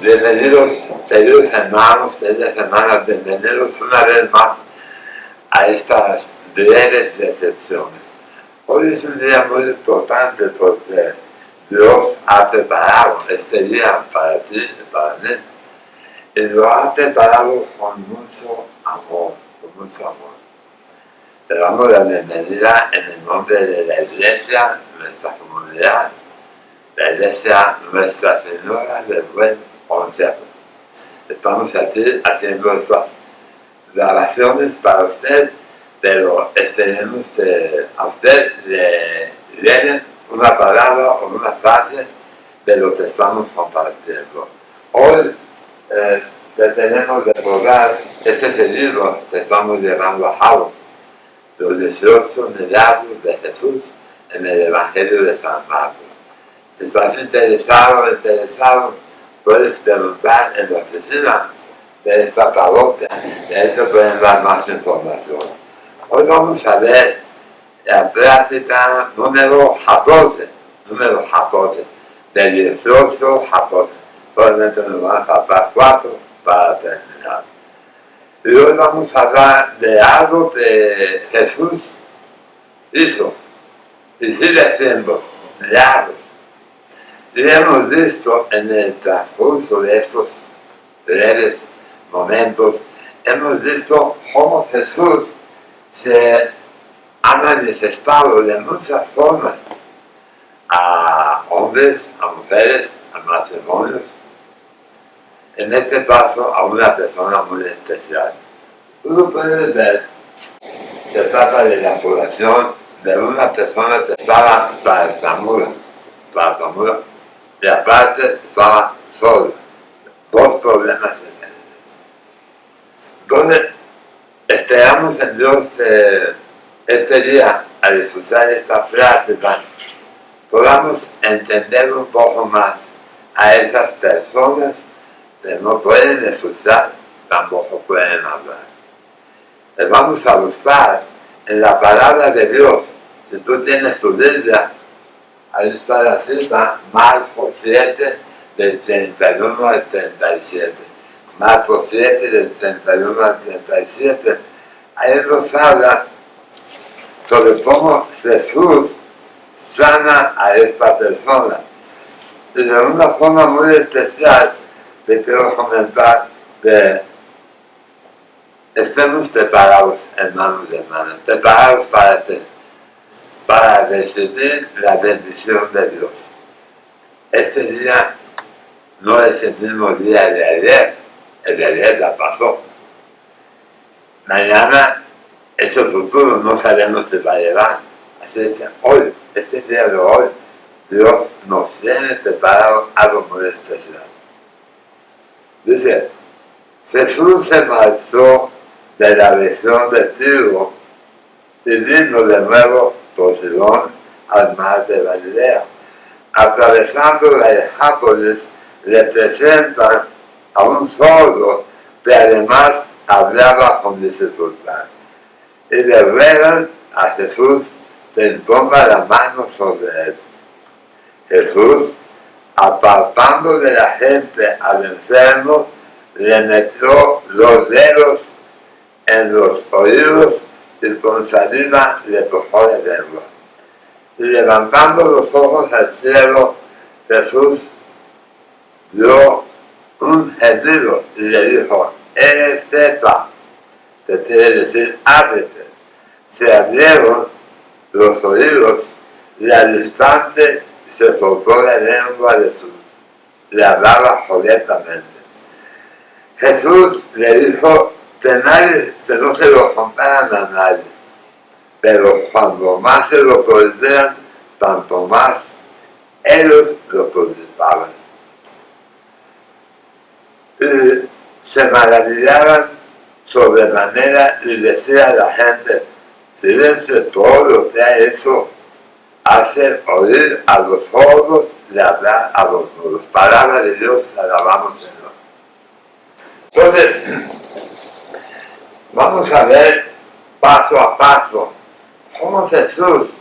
Bienvenidos, queridos hermanos, queridas hermanas, bienvenidos una vez más a estas breves recepciones. Hoy es un día muy importante porque Dios ha preparado este día para ti y para mí. Y lo ha preparado con mucho amor, con mucho amor. Te damos la bienvenida en el nombre de la Iglesia, nuestra comunidad, la Iglesia Nuestra Señora del Buen Consejo. Estamos aquí haciendo estas grabaciones para usted, pero esperemos que a usted le llegue una palabra o una frase de lo que estamos compartiendo. Hoy tenemos de recordar este libro que estamos llevando a cabo, los 18 milagros de Jesús en el Evangelio de San Marcos. Si estás interesado, puedes preguntar en la oficina de esta parroquia, y ahí te pueden dar más información. Hoy vamos a ver la práctica número 14, de 18 14. Solamente nos van a faltar 4 para terminar. Y hoy vamos a hablar de algo que Jesús hizo y sigue haciendo, milagros. Y hemos visto en el transcurso de estos breves momentos, hemos visto cómo Jesús se ha manifestado de muchas formas a hombres, a mujeres, a matrimonios. En este caso, a una persona muy especial. Tú lo puedes ver, se trata de la curación de una persona que estaba tartamuda, y aparte estaba sola. 2 problemas en él. Entonces, esperamos en Dios que este día, al escuchar esta práctica, podamos entender un poco más a esas personas que no pueden escuchar, tampoco pueden hablar. Les vamos a buscar en la palabra de Dios. Si tú tienes tu Biblia, ahí está la cita, Marcos 7, del 31 al 37. Marcos 7, del 31 al 37. Ahí nos habla sobre cómo Jesús sana a esta persona. Y de una forma muy especial, te quiero comentar que estemos preparados, hermanos y hermanas, preparados para recibir la bendición de Dios. Este día no es el mismo día de ayer, el de ayer ya pasó. Mañana es el futuro, no sabemos si va a llegar. Así es que hoy, este día de hoy, Dios nos tiene preparado algo muy especial. Dice, Jesús se marchó de la región de Tiro y vino de nuevo por Sidón al mar de Galilea. Atravesando la Decápolis, le presentan a un sordo que además hablaba con dificultad. Y le ruegan a Jesús que imponga la mano sobre él. Jesús, apartando de la gente al enfermo, le metió los dedos en los oídos y con saliva le tocó la lengua. Y levantando los ojos al cielo, Jesús dio un gemido y le dijo, Efeta, que quiere decir ábrete. Se abrieron los oídos y al instante se soltó la lengua de su, le hablaba correctamente. Jesús le dijo que no se lo contaran a nadie, pero cuando más se lo prohibían, tanto más ellos lo prohibitaban. Y se maravillaban sobremanera y decía a la gente, fíjense todo lo que ha hecho, hace oír a los sordos y hablar a los mudos. Palabra de Dios, alabamos Señor. Entonces, vamos a ver paso a paso cómo Jesús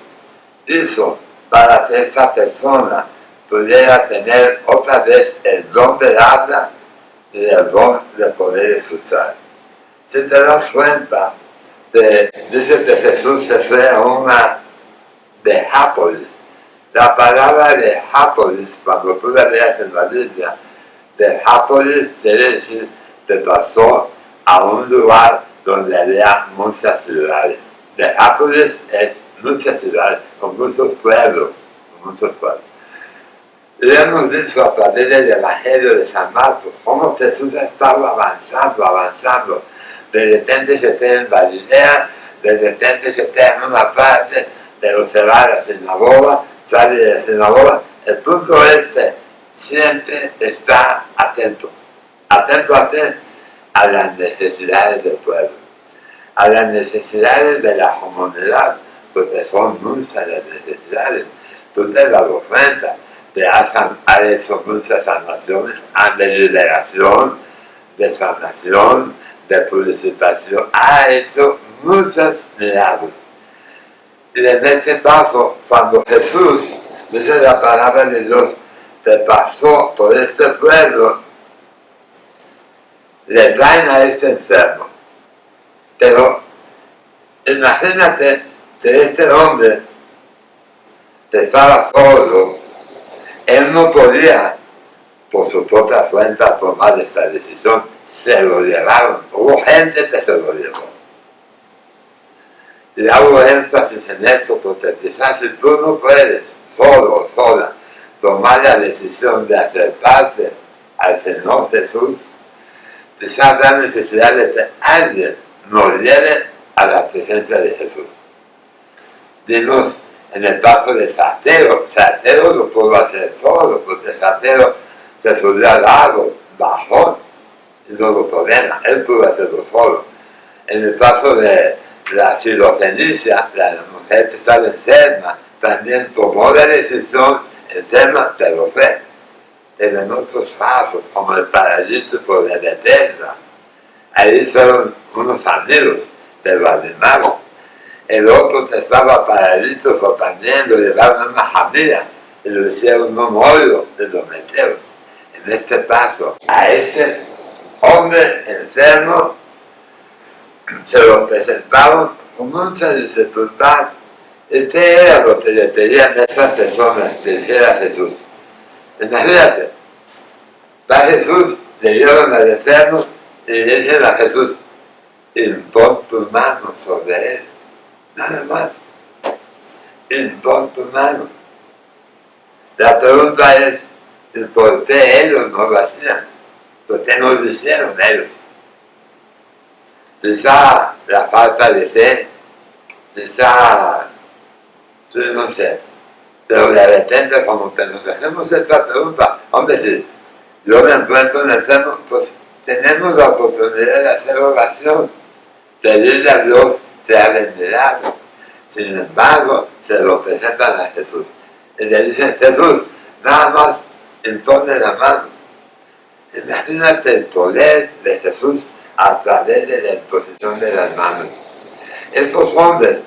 hizo para que esa persona pudiera tener otra vez el don del habla y el don de poder escuchar. Si te das cuenta, dice que Jesús se fue a una Decápolis. La palabra Decápolis, cuando tú la leas en la Biblia, Decápolis quiere decir que pasó a un lugar donde había muchas ciudades. Decápolis es muchas ciudades, con muchos pueblos, Le hemos visto a través del Evangelio de San Marcos cómo Jesús estaba avanzando. De repente se queda en Galilea, de repente se queda en una parte, pero se va a la sinagoga, sale de la sinagoga. El punto es que siempre está atento a las necesidades del pueblo, a las necesidades de la comunidad, porque son muchas las necesidades. Tú te das cuenta, ha hecho muchas sanaciones, de liberación, de sanación, de purificación, ha hecho muchos milagros. Y en este caso, cuando Jesús, dice la palabra de Dios, que pasó por este pueblo, le traen a este enfermo. Pero imagínate que este hombre que estaba solo, él no podía por su propia cuenta tomar esta decisión, se lo llevaron, hubo gente que se lo llevó. Y hago énfasis en esto porque quizás si tú no puedes, solo o sola, tomar la decisión de acercarte al Señor Jesús, quizás la necesidad de que alguien nos lleve a la presencia de Jesús. Dimos en el caso de Santiago lo pudo hacer solo, porque Santiago se subió al árbol, bajó y no lo problema, él pudo hacerlo solo. En el caso de la Sirofenicia, la mujer que estaba enferma, también tomó la decisión enferma, pero fue. En otros casos, como el paralítico de Bethesda, ahí fueron unos amigos, pero animaron. El otro que estaba paralítico también lo llevaron a una familia y lo hicieron un hoyo y lo metieron. En este caso, a este hombre enfermo se lo presentaron con mucha dificultad. ¿Y qué era lo que le pedían a esas personas que hiciera Jesús? Imagínate, va Jesús, le llevan al enfermo y le dicen a Jesús, impón tus manos sobre él. Nada más. Impón tus manos. La pregunta es, ¿por qué ellos no lo hacían? ¿Por qué no lo hicieron ellos? Quizá la falta de fe, quizá, no sé, pero de repente como que nos hacemos esta pregunta, hombre, si yo me encuentro en el enfermo, pues tenemos la oportunidad de hacer oración, pedirle a Dios que haga el milagro. Sin embargo, se lo presentan a Jesús. Y le dicen, Jesús, nada más impone la mano. Imagínate el poder de Jesús a través de la imposición de las manos. Estos hombres,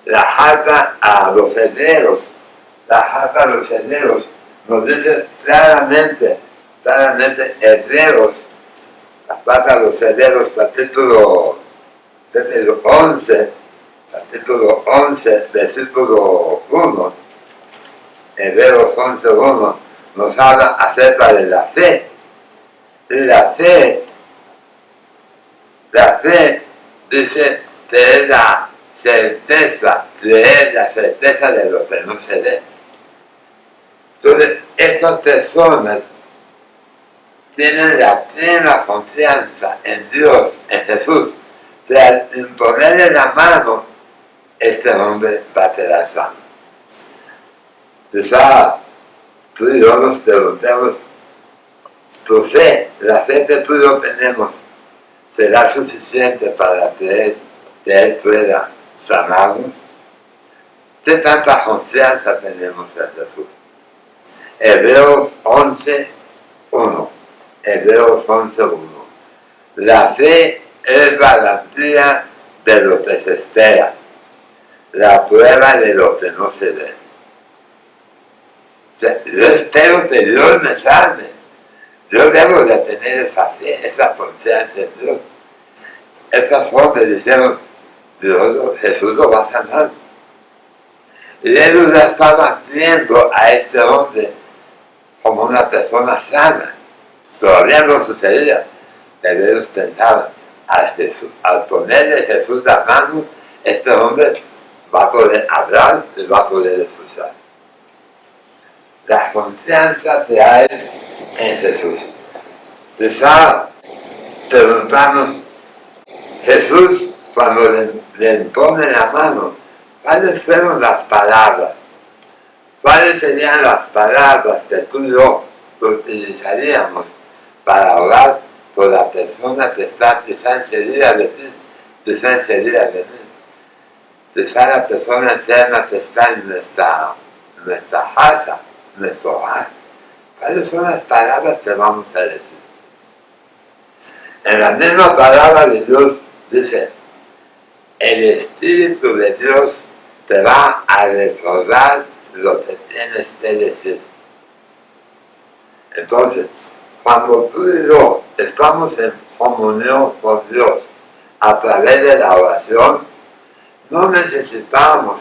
la carta a los hebreos, nos dice claramente, Hebreos, la carta a los hebreos, capítulo 11, versículo 1, Hebreos 11:1, nos habla acerca de la fe. Y la fe dice que es la certeza, creer la certeza de lo que no se ve. Entonces, estas personas tienen la plena confianza en Dios, en Jesús, que al imponerle la mano, este hombre va a quedar sano. Quizá tú y yo nos preguntemos, tu fe, la fe que tú y yo tenemos, ¿será suficiente para que Él pueda sanarnos? ¿Qué tanta confianza tenemos en Jesús? Hebreos 11:1. La fe es garantía de lo que se espera, la prueba de lo que no se ve. Yo espero que Dios me salve. Yo debo de tener esa fe, esa confianza en Dios. Esas hombres dijeron, Jesús lo va a sanar. Y ellos ya estaban viendo a este hombre como una persona sana. Todavía no sucedía, pero ellos pensaban, al ponerle Jesús la mano, este hombre va a poder hablar y va a poder escuchar. La confianza que hay en Jesús. Quizá preguntarnos, Jesús, cuando le impone la mano, ¿cuáles fueron las palabras? ¿Cuáles serían las palabras que tú y yo utilizaríamos para orar por la persona que está quizá enseguida de ti, quizá enseguida de mí? Quizá la persona enferma que está en nuestra casa, nuestro hogar. ¿Cuáles son las palabras que vamos a decir? En la misma palabra de Dios dice, el Espíritu de Dios te va a recordar lo que tienes que decir. Entonces, cuando tú y yo estamos en comunión con Dios a través de la oración, no necesitamos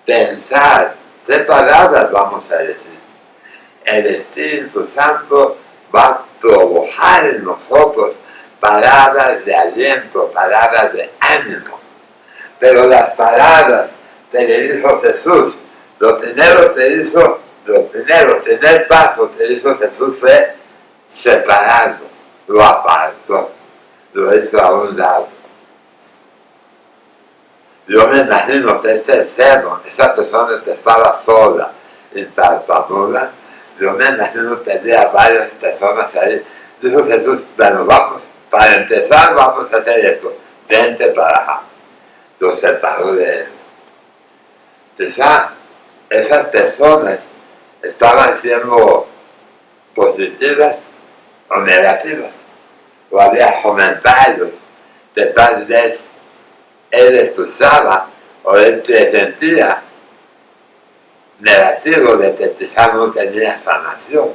pensar qué palabras vamos a decir. El Espíritu Santo va a provocar en nosotros palabras de aliento, palabras de ánimo. Pero las palabras que le dijo Jesús, lo primero que hizo, primer paso que hizo Jesús fue separarlo, lo apartó, lo hizo a un lado. Yo me imagino que este enfermo, esa persona que estaba sola y tartamuda, yo me imagino que tenía varias personas ahí. Dijo Jesús, bueno, vamos, para empezar vamos a hacer eso, vente para acá. Lo separó de él. Quizá esas personas estaban siendo positivas o negativas, o había comentarios que tal vez él escuchaba o él se sentía negativo de que quizá no tenía sanación.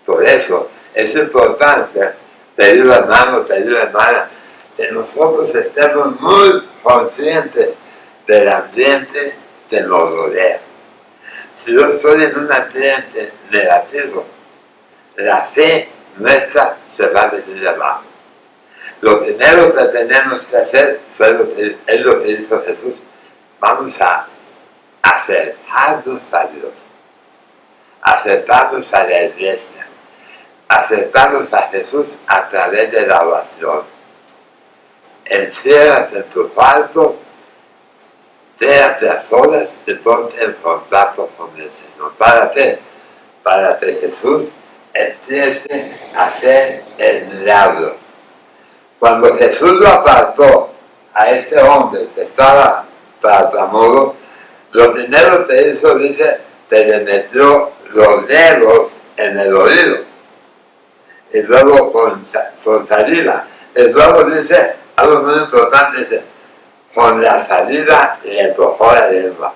Por eso es importante, querido hermano, querida hermana, que nosotros estemos muy conscientes del ambiente que nos rodea. Si yo estoy en un ambiente negativo, la fe nuestra se va a venir abajo. Lo primero que tenemos que hacer es lo que hizo Jesús. Vamos a acercarnos a Dios, acercarnos a la iglesia, acercarnos a Jesús a través de la oración. Enciérrate en tu cuarto, quédate a solas y ponte en contacto con el Señor. ¿Para qué? Para que Jesús empiece a hacer el milagro. Cuando Jesús lo apartó a este hombre que estaba tartamudo, lo primero que hizo, dice, que le metió los dedos en el oído, y luego con saliva, y luego dice, algo muy importante, dice, con la salida le tocó la lengua.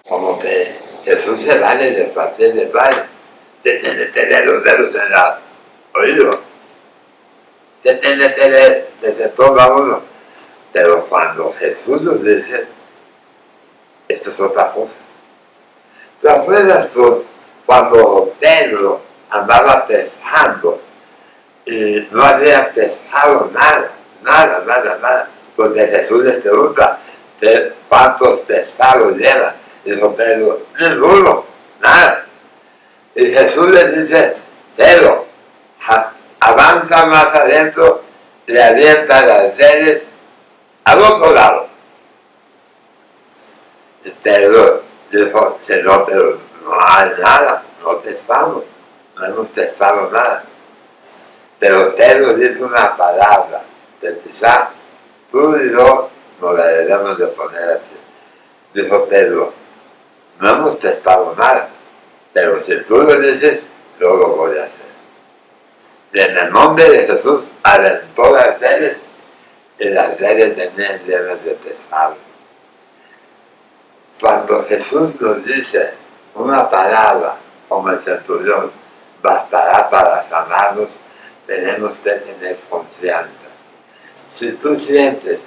Como que Jesús se vale de partir de padre, de tener los dedos en el oído, se tiene que se ponga uno. Pero cuando Jesús nos dice, esto es otra cosa. ¿Te acuerdas tú cuando Pedro andaba pescando y no había pescado nada? Porque Jesús les pregunta, ¿cuántos pescados llevan? Dijo Pedro, ninguno, nada. Y Jesús les dice, Pedro, avanza más adentro, le avienta las redes al otro lado. Y Pedro dijo, Señor, pero no hay nada, no pescamos, no hemos pescado nada. Pero Pedro dice una palabra que quizá tú y yo nos la debemos de poner aquí. Dijo Pedro, no hemos pescado nada, pero si tú lo dices, yo lo voy a hacer. Y en el nombre de Jesús aventó las redes y las redes venían llenas de pescado. Cuando Jesús nos dice, una palabra como el centurión bastará para sanarnos. Tenemos que tener confianza. Si tú sientes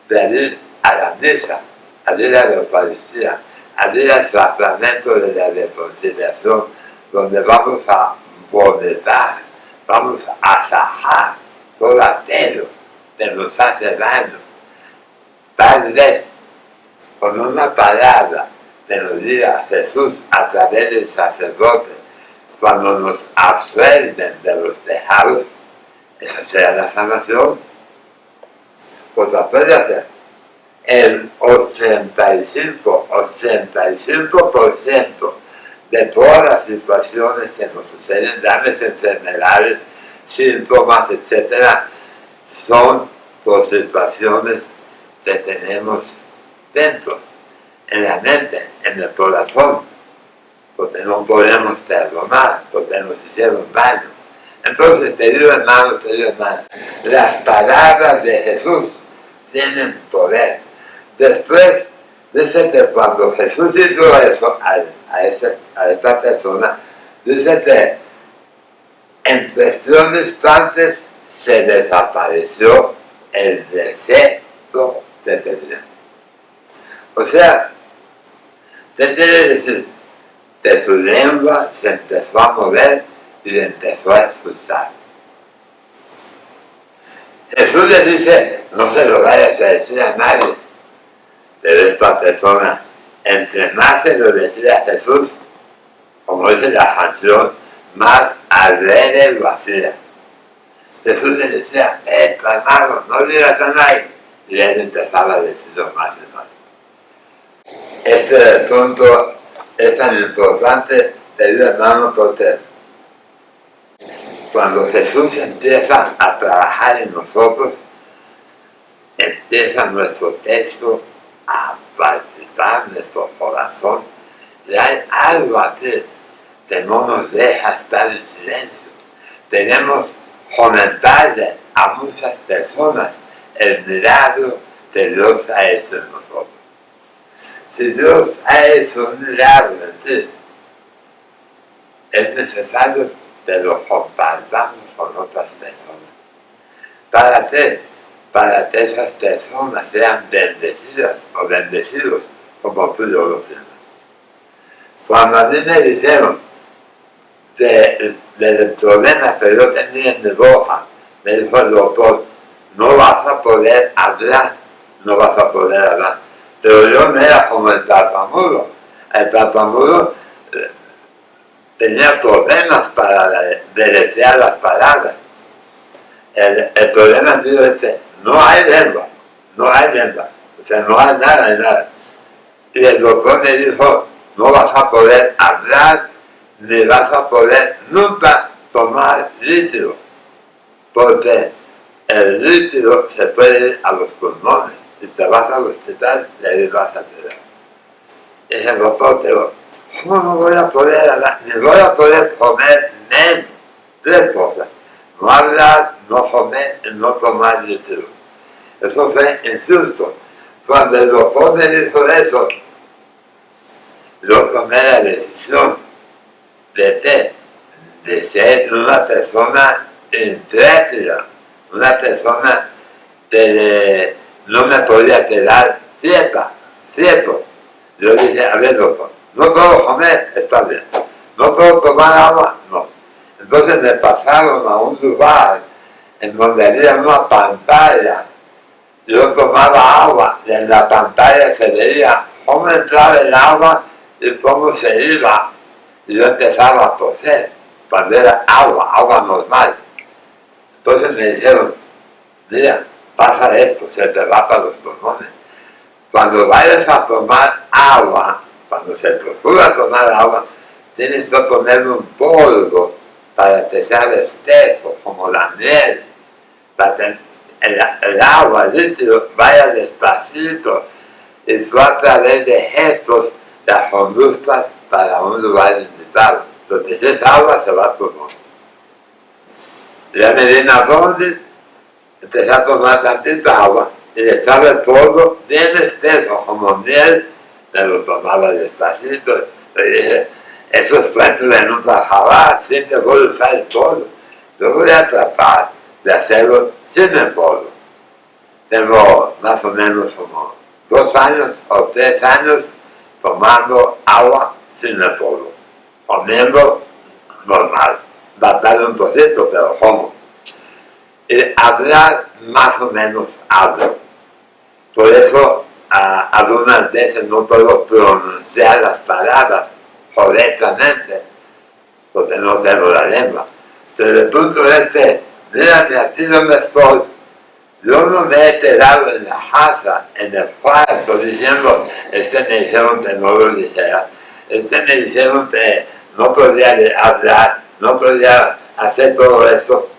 de ir a la misa, al ir a la Eucaristía, al ir al sacramento de la reconciliación, donde vamos a vomitar, vamos a sajar todo aquello que nos hace daño, tal vez con una palabra que nos diga Jesús a través del sacerdote, cuando nos absuelven de los pecados, esa será la sanación. Pues acuérdate, el 85% de todas las situaciones que nos suceden, grandes enfermedades, síntomas, etc., son por situaciones que tenemos dentro, en la mente, en el corazón, porque no podemos perdonar, porque nos hicieron daño. Entonces, querido hermano, querido hermano, las palabras de Jesús tienen poder. Después, dice que cuando Jesús hizo eso a esta persona, dice que en cuestión de instantes se desapareció el defecto que tenía. O sea, ¿qué quiere decir? Que su lengua se empezó a mover y empezó a escuchar. Jesús le dice, no se lo vayas a decir a nadie, pero esta persona, entre más se lo decía a Jesús, como dice la canción, más alegre lo hacía. Jesús le decía, hermano, no digas a nadie, y él empezaba a decirlo más y más. Este punto es tan importante, querido hermano, porque cuando Jesús empieza a trabajar en nosotros, empieza nuestro texto a participar en nuestro corazón. Y hay algo aquí que no nos deja estar en silencio. Tenemos que comentarle a muchas personas el milagro que Dios ha hecho en nosotros. Si Dios ha hecho un milagro en ti, es necesario que lo compartamos con otras personas. ¿Para qué? Para que esas personas sean bendecidas o bendecidos como tú y yo lo tienes. Cuando a mí me dijeron del problema que yo tenía en mi boca, me dijo el doctor, no vas a poder hablar, no vas a poder hablar. Pero yo no era como el tartamudo. El tartamudo tenía problemas para deletrear las palabras. El problema mío es que no hay lengua, o sea, no hay nada de nada. Y el doctor me dijo, no vas a poder hablar, ni vas a poder nunca tomar líquido, porque el líquido se puede ir a los pulmones, y te vas al hospital y ahí vas a quedar. Y el doctor te dijo, ¿cómo no voy a poder hablar? Ni voy a poder comer menos. 3 cosas. No hablar, no comer y no tomar líquido. Eso fue injusto. Cuando el doctor me dijo eso, yo tomé la decisión de ser una persona intrépida, una persona que no me podía quedar cierto. Yo dije, a ver, doctor, no puedo comer, está bien. No puedo tomar agua, no. Entonces me pasaron a un lugar en donde había una pantalla. Yo tomaba agua y en la pantalla se veía cómo entraba el agua y cómo se iba. Y yo empezaba a toser cuando era agua normal. Entonces me dijeron, mira, pasa esto, se te va para los pulmones. Cuando vayas a tomar agua, cuando se procura tomar agua, tienes que poner un polvo para que sea espeso, como la miel, para que el agua, el líquido, vaya despacito y tú a través de gestos las conduzcas para un lugar indicado. Porque si es agua, se va al pulmón. Ya me di una dosis, empecé a tomar tantita agua y le echaba el polvo bien espeso, como miel, me lo tomaba despacito. Le dije, esos cuentos de nunca jamás, siempre voy a usar el polo. Yo voy a tratar de hacerlo sin el polo. Tengo más o menos como 2 años o 3 años tomando agua sin el polo, comiendo normal, batalla un poquito, pero como. Y hablar más o menos hablo. Por eso algunas veces no puedo pronunciar las palabras correctamente, porque no tengo la lengua. Pero desde el punto de vista, mira, aquí donde estoy, yo no me he quedado en la casa, en el cuarto, diciendo, me dijeron que no lo dijera, me dijeron que no podía hablar, no podía hacer todo eso.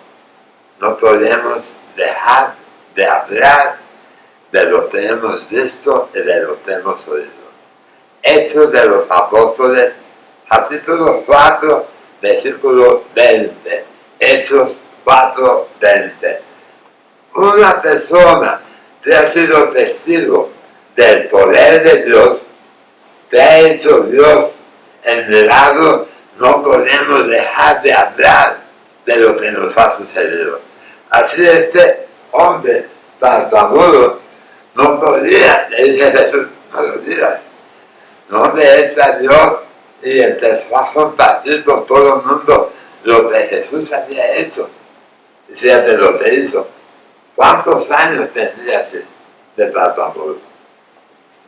No podemos dejar de hablar de lo que hemos visto y de lo que hemos oído. Hechos de los Apóstoles, capítulo 4, versículo 20. Hechos 4, 20. Una persona que ha sido testigo del poder de Dios, que ha hecho Dios el milagro, no podemos dejar de hablar de lo que nos ha sucedido. Así este hombre tartamudo no podía, le dice Jesús, no lo digas, no me echa Dios y empezó a compartir con todo el mundo lo que Jesús había hecho. Y fíjate lo que hizo. ¿Cuántos años tendría así de tartamudo?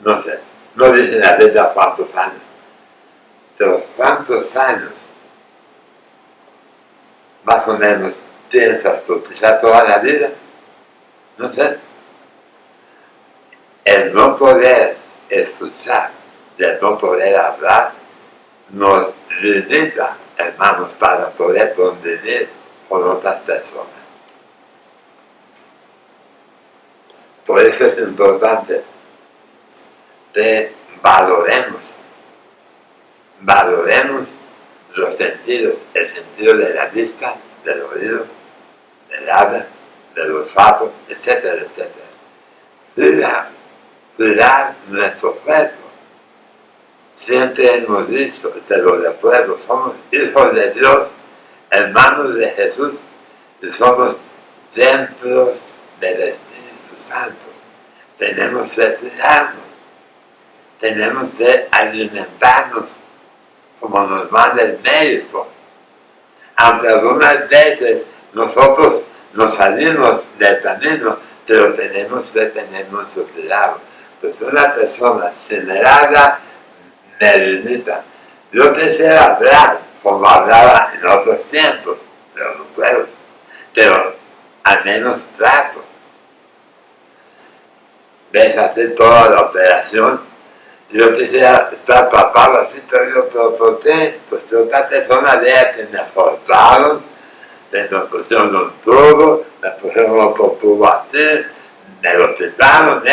No sé, no dice la letra cuántos años, pero cuántos años, más o menos, piensas tú, quizá toda la vida, no sé. El no poder escuchar y el no poder hablar nos limita, hermanos, para poder convivir con otras personas. Por eso es importante que valoremos los sentidos, el sentido de la vista, del oído, del habla, del olfato, etcétera, etcétera. Cuidar nuestro cuerpo. Siempre hemos dicho, te lo recuerdo, somos hijos de Dios, hermanos de Jesús, y somos templos del Espíritu Santo. Tenemos que cuidarnos, tenemos que alimentarnos como nos manda el médico. Aunque algunas veces nosotros nos salimos del camino, pero tenemos que tener mucho cuidado. Pues una persona generada me limita. Yo quisiera hablar como hablaba en otros tiempos, pero no puedo. Pero al menos trato. Ves hacer toda la operación. Yo quisiera estar papado así, pero ¿por qué? Pues otra persona vea que me cortaron, me pusieron un tubo, me pusieron otro tubo así, me lo quitaron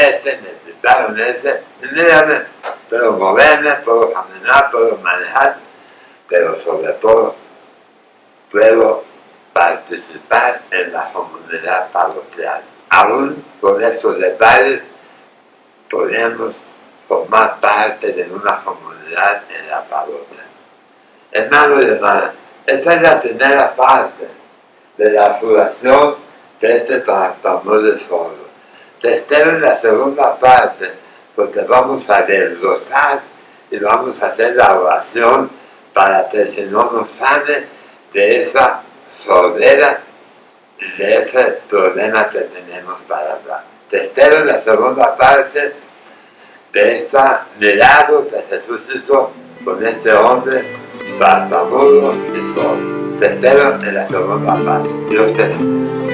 y dígame, puedo moverme, puedo caminar, puedo manejar, pero sobre todo puedo participar en la comunidad parroquial. Aún con estos detalles podemos formar parte de una comunidad en la parroquia. Hermanos y hermanas, esta es la primera parte de la curación de este tartamudo sordo. Te espero en la segunda parte, porque vamos a desglosar y vamos a hacer la oración para que el Señor nos sane de esa sordera y de ese problema que tenemos para hablar. Te espero en la segunda parte de esta milagro que Jesús hizo con este hombre tartamudo y sordo. Te espero en la segunda parte. Dios te bendiga.